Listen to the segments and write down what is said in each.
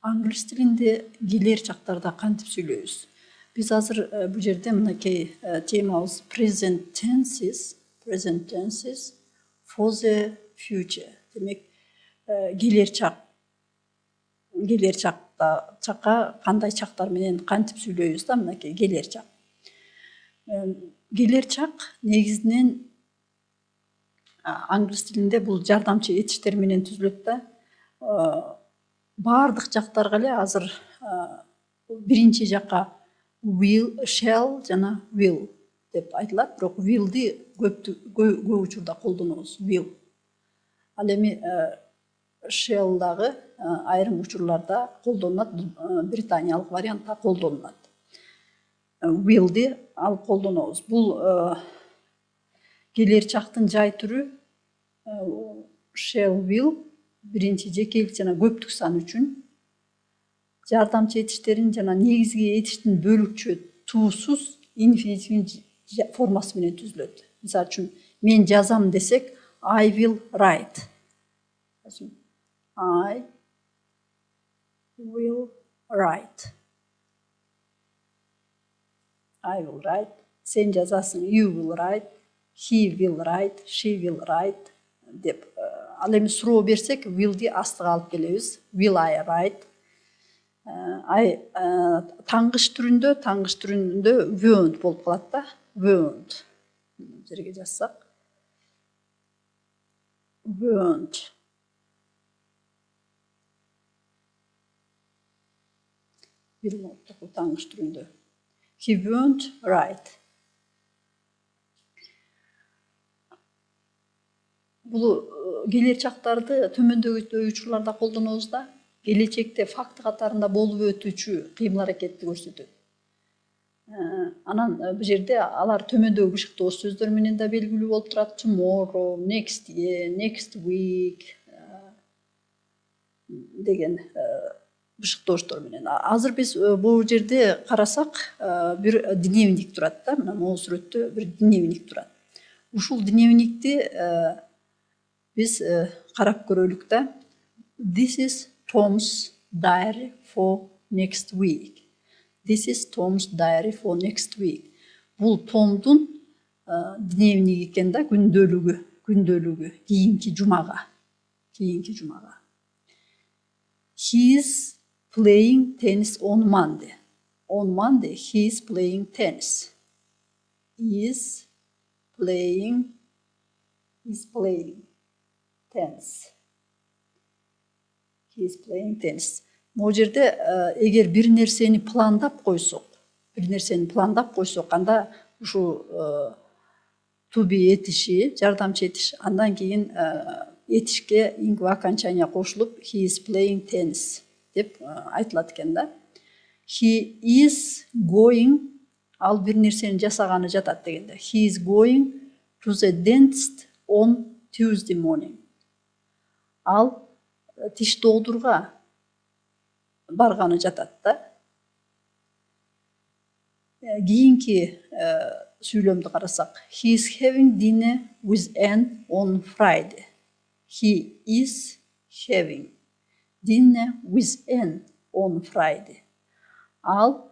Англис тилинде келер чактарда кантип сүйлөйбүз? Биз азыр бул жерде мынакей темабыз present tenses for the future. Демек, келер чакка кандай чактар менен кантип сүйлөйбүз да, мынакей келер чак. Келер чак негизинен англис тилинде бул жардамчы этиштер менен түзүлөт да. Бардык жактарга эле азыр биринчи жакка will, shall жана will деп айтылат, бирок will'ди көп учурда колдонобуз, will. Ал эми shall дагы айрым учурларда колдонулат, британиялык вариантта колдонулат. Will'ди алып колдонобуз. Бул келер чактын жай түрү shall, will биринчи жекелик жана көптүк сан үчүн, жардамчы этиштерин жана негизги этиштин бөлүкчө туусуз инфинитивдин формасы менен түзүлөт. Мисалы үчүн, мен жазам десек, I will write. I will write. I will write. Сен жазасың, you will write. He will write. She will write. Деп. Ал эми суроо берсек, will'ди астыга алып келебиз. Will I write? Таңгыш түрүндө won't болуп калат да. Won't. Жерге жазсак. Won't. Таңгыш түрүндө. He won't write. Бул келер чактарды төмөндөгү учурларда колдонобуз да, келечекте факты катарында болуп өтүүчү кыймыл аракетти көрсөтөт. Анан бул жерде алар төмөндөгү бышыктоо сөздөр менен да белгилүү болуп турат. Tomorrow, next year, next week деген бышыктооштор менен. Азыр биз бул жерде карасак, бир дневник турат да, мына могу сүрөттө бир дневник турат. Ушул дневникти biz карап көрөлүк да. This is Tom's diary for next week. This is Tom's diary for next week. Бул Томдун дневниги экен да, күндөлүгү кийинки жумага. He is playing tennis on Monday. On Monday he is playing tennis. He is playing tennis. He is playing tennis. Могу жерде эгер бир нерсени пландап койсок, анда ушу to be этиши, жардамчы этиш, андан кийин этишке ингва окончания кошулуп he is playing tennis деп айтылат экен да. He is going, ал бир нерсени жасаганы жатат дегенде. He is going to the dentist on Tuesday morning. Ал тиш доодурга барганы жатат да. Кийинки сүйлөмдү карасак, he is having dinner with Anne on Friday. He is having dinner with Anne on Friday. Ал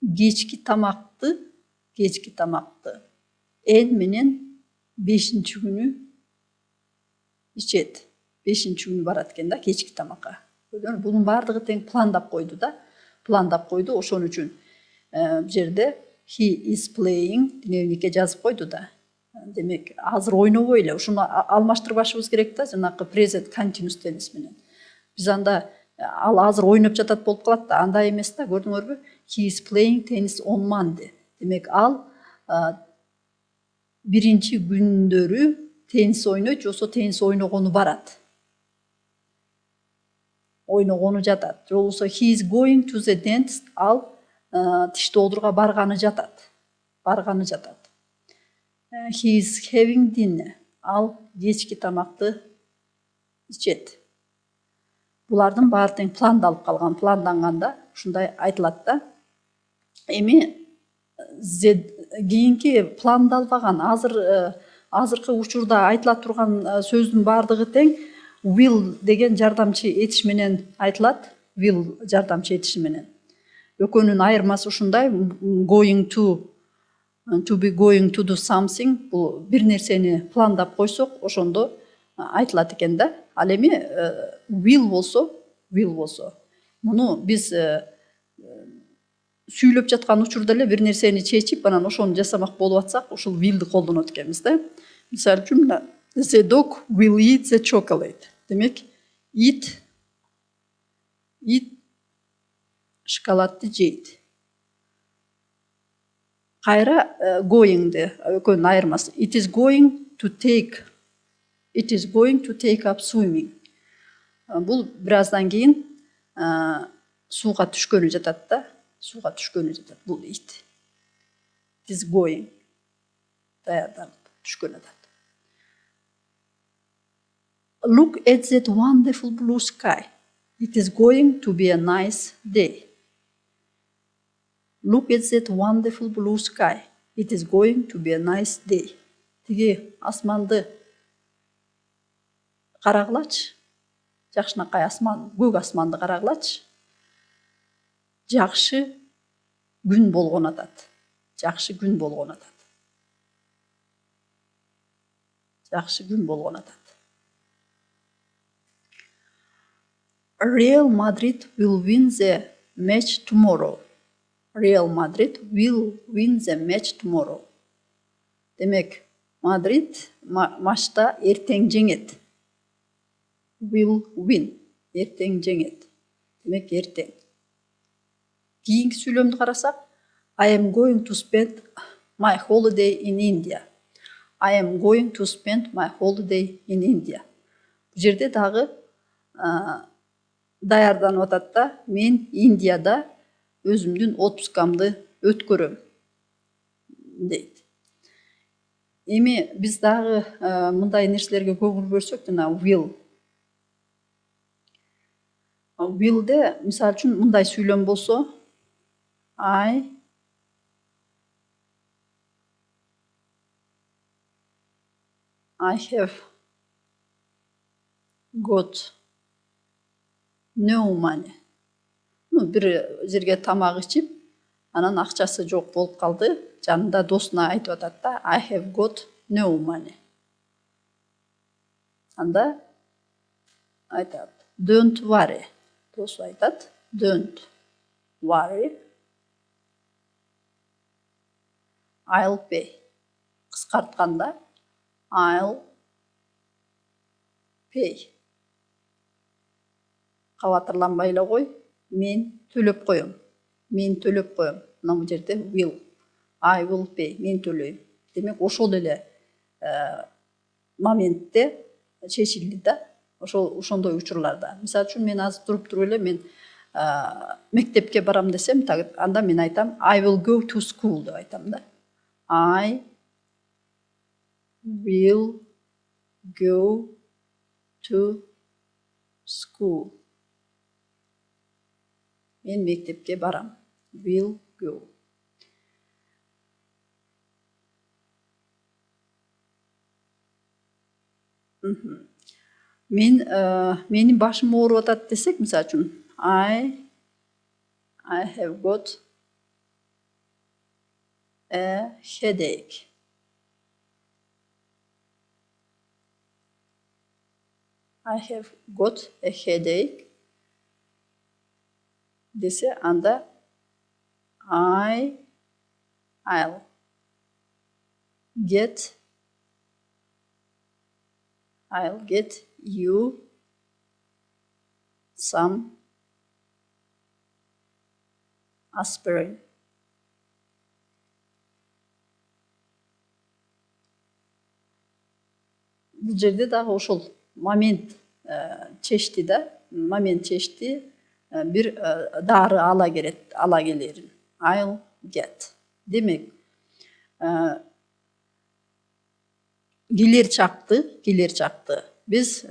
кечки тамакты Anne менен 5-чи күнү ичет. 5-чи күнү барат экен да кечки тамакка. Бунун бардыгы тең пландап койду да. Ошон үчүн бул жерде he is playing дневникке жазып койду да. Демек, азыр ойнобой эле ушуну алмаштырбашыбыз керек да, жанакы present continuous tense менен. Биз анда ал азыр ойноп жатат болуп калат да, андай эмес да, көрдүңөрбү? He is playing tennis on Monday. Демек, ал биринчи күндөрү теннис ойнойт, жосо теннис ойногону барат. Ойногону жатат. Жолусо he is going to the dentist, ал тиш доодурга барганы жатат. He is having dinner, ал кечки тамакты ичет. Булардын баары тең пландалып калган, планданганда ушундай айтылат да. Эми кийинки пландалбаган, азыркы учурда айтыла турган сөздүн баардыгы тең will деген жардамчы этиш менен айтылат. Will жардамчы этиши менен. Экөөнүн айырмасы ушундай. Going to be going to do something. Бул бир нерсени пландап койсок, ошондо айтылат экен да. Ал эми will болсо, муну биз сүйлөп жаткан учурда эле бир нерсени чечип, анан ошону жасамак болуп атсак, ушул will'ди колдонот экенбиз да. Мисалы үчүн, the dog will eat the chocolate. Демек, it шоколадты жейт. Кайра going'ди экөөнүн айырмасы. It is going to take up swimming. Бул бираздан кийин сууга түшкөнү жатат да. Бул it. It is going. Даярданып түшкөн жатат. Look at that wonderful blue sky. It is going to be a nice day. Look at that wonderful blue sky. It is going to be a nice day. Тиги асманды карагылачы. Жакшынакай асман, көк асманды карагылачы. Жакшы күн болгон атат. Real Madrid will win the match tomorrow. Демек, Мадрид матчта эртең жеңет. Will win. Эртең жеңет. Демек, эртең. Кийинки сүйлөмдү карасак, I am going to spend my holiday in India. Бул жерде дагы даярданып атат да, мен Индияда өзүмдүн отпускамды өткөрөм дейт. Эми биз дагы мындай нерселерге көңүл бөлсөк, жана willде мисалы үчүн мындай сүйлөм болсо, I have got no money. Бир жерге тамак ичип, анан акчасы жок болуп калды. Жанында досуна айтып атат да, I have got no money. Анда айтат, don't worry. Досу айтат, don't worry. I'll pay. Кыскартканда, I'll pay. Кабатырланбай эле кой, мен төлөп коем. Мына бул жерде will. I will pay. Мен төлөйм. Демек, ошол эле моментте чечилди да. Ошондой учурларда. Мисалы үчүн, мен азыр туруп эле мен мектепке барам десем, анда мен айтам, I will go to school деп айтам да. I will go to school. Мен мектепке барам. Will go. Менин башым ооруп атат десек, мисалы үчүн, I have got a headache. I have got a headache. Dese anda I'll get you some aspirin. Бул жерде дагы ошол момент чечти да, бир дары ала келерин. I'll get. Демек, келер чакты. Биз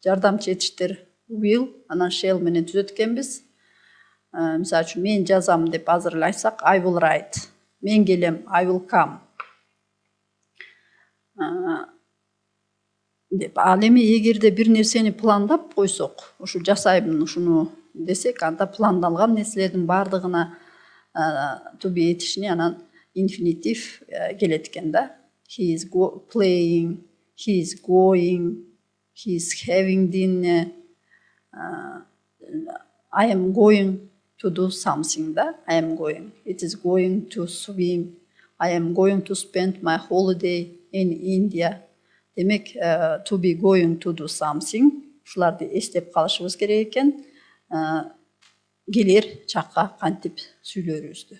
жардамчы этиштер will, анан shall менен түзөт экенбиз. Мисалы үчүн, мен жазам деп азыр эле айтсак, I will write. Мен келем, I will come. деп. Ал эми эгерде бир нерсени пландап койсок, ушу жасаймын ушуну десек, анда пландалган нерселердин баардыгына to be этишине анан инфинитив келет экен да. He is playing, he is going, he is having dinner, I am going to do something да. I am going. It is going to swim. I am going to spend my holiday in India. Демек, to be going to do something. Ушуларды эстеп калышыбыз керек экен. Келер чакка кантип сүйлөрүбүздү.